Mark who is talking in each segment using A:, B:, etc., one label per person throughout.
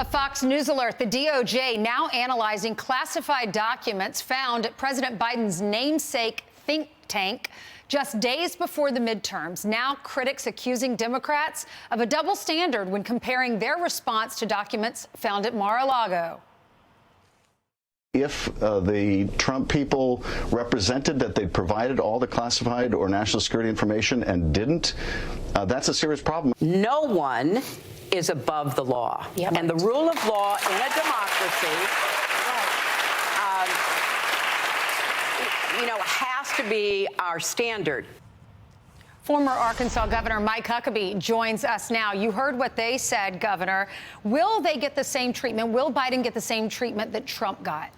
A: Fox News alert. The DOJ now analyzing classified documents found at President Biden's namesake think tank just days before the midterms. Now critics accusing Democrats of a double standard when comparing their response to documents found at Mar-a-Lago.
B: If the Trump people represented that they provided all the classified or national security information and didn't, that's a serious problem.
C: No one is above the law.
A: Yep.
C: And the rule of law in a democracy, has to be our standard.
A: Former Arkansas Governor Mike Huckabee joins us now. You heard what they said, Governor. Will they get the same treatment? Will Biden get the same treatment that Trump got?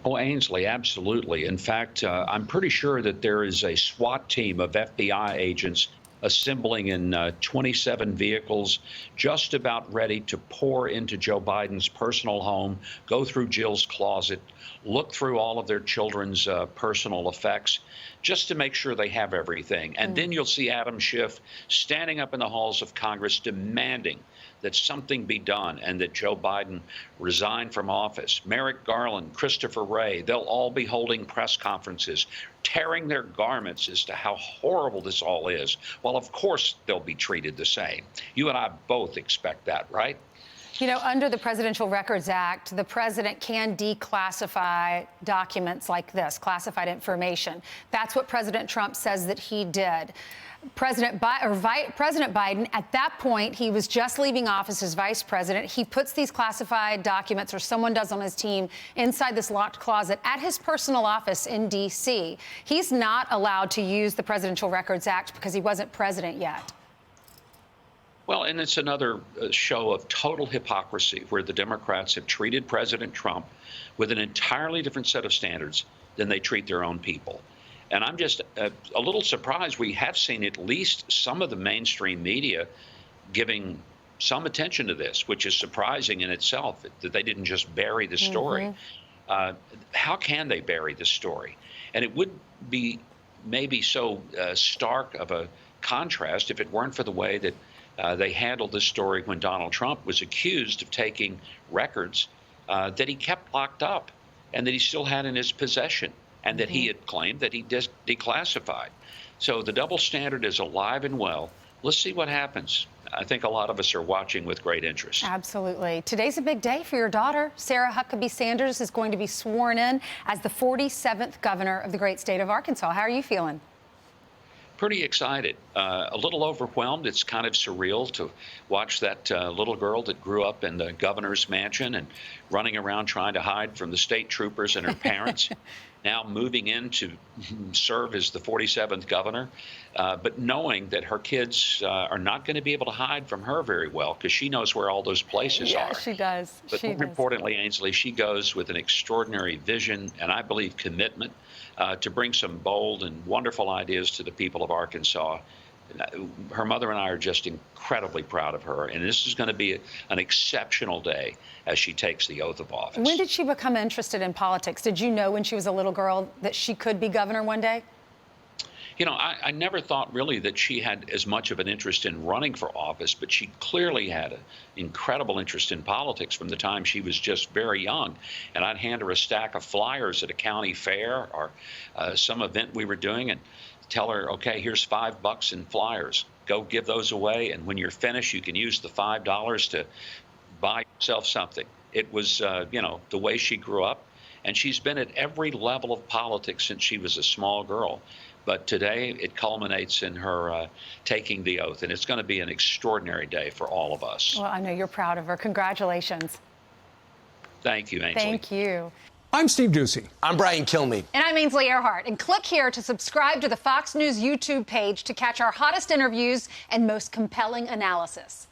D: Oh, Ainsley, absolutely. In fact, I'm pretty sure that there is a SWAT team of FBI agents assembling in 27 vehicles, just about ready to pour into Joe Biden's personal home, go through Jill's closet, look through all of their children's personal effects, just to make sure they have everything. And then you'll see Adam Schiff standing up in the halls of Congress demanding that something be done and that Joe Biden resign from office. Merrick Garland, Christopher Wray, they'll all be holding press conferences, tearing their garments as to how horrible this all is. Well, of course, they'll be treated the same. You and I both expect that, right?
A: You know, under the Presidential Records Act, the president can declassify documents like this, classified information. That's what President Trump says that he did. President Biden, at that point, he was just leaving office as vice president. He puts these classified documents, or someone does on his team, inside this locked closet at his personal office in D.C. He's not allowed to use the Presidential Records Act because he wasn't president yet.
D: Well, and it's another show of total hypocrisy where the Democrats have treated President Trump with an entirely different set of standards than they treat their own people. And I'm just a little surprised. We have seen at least some of the mainstream media giving some attention to this, which is surprising in itself, that they didn't just bury the story. How can they bury the story? And it would be maybe so stark of a contrast if it weren't for the way that they handled this story when Donald Trump was accused of taking records that he kept locked up and that he still had in his possession, and that he had claimed that he declassified. So the double standard is alive and well. Let's see what happens. I think a lot of us are watching with great interest.
A: Absolutely. Today's a big day for your daughter. Sarah Huckabee Sanders is going to be sworn in as the 47th governor of the great state of Arkansas. How are you feeling?
D: Pretty excited, a little overwhelmed. It's kind of surreal to watch that little girl that grew up in the governor's mansion and running around trying to hide from the state troopers and her parents, now moving in to serve as the 47th governor, but knowing that her kids are not going to be able to hide from her very well because she knows where all those places are.
A: Yeah, she does.
D: But more importantly, Ainsley, she goes with an extraordinary vision and, I believe, commitment to bring some bold and wonderful ideas to the people of Arkansas. Her mother and I are just incredibly proud of her, and this is going to be an exceptional day as she takes the oath of office.
A: When did she become interested in politics? Did you know when she was a little girl that she could be governor one day?
D: You know, I never thought really that she had as much of an interest in running for office, but she clearly had an incredible interest in politics from the time she was just very young. And I'd hand her a stack of flyers at a county fair or some event we were doing and tell her, okay, here's $5 in flyers. Go give those away. And when you're finished, you can use the $5 to buy yourself something. It was, the way she grew up. And she's been at every level of politics since she was a small girl. But today it culminates in her taking the oath, and it's going to be an extraordinary day for all of us.
A: Well, I know you're proud of her. Congratulations.
D: Thank you, Ainsley.
A: Thank you.
E: I'm Steve Doocy.
F: I'm Brian Kilmeade.
A: And I'm Ainsley Earhart. And click here to subscribe to the Fox News YouTube page to catch our hottest interviews and most compelling analysis.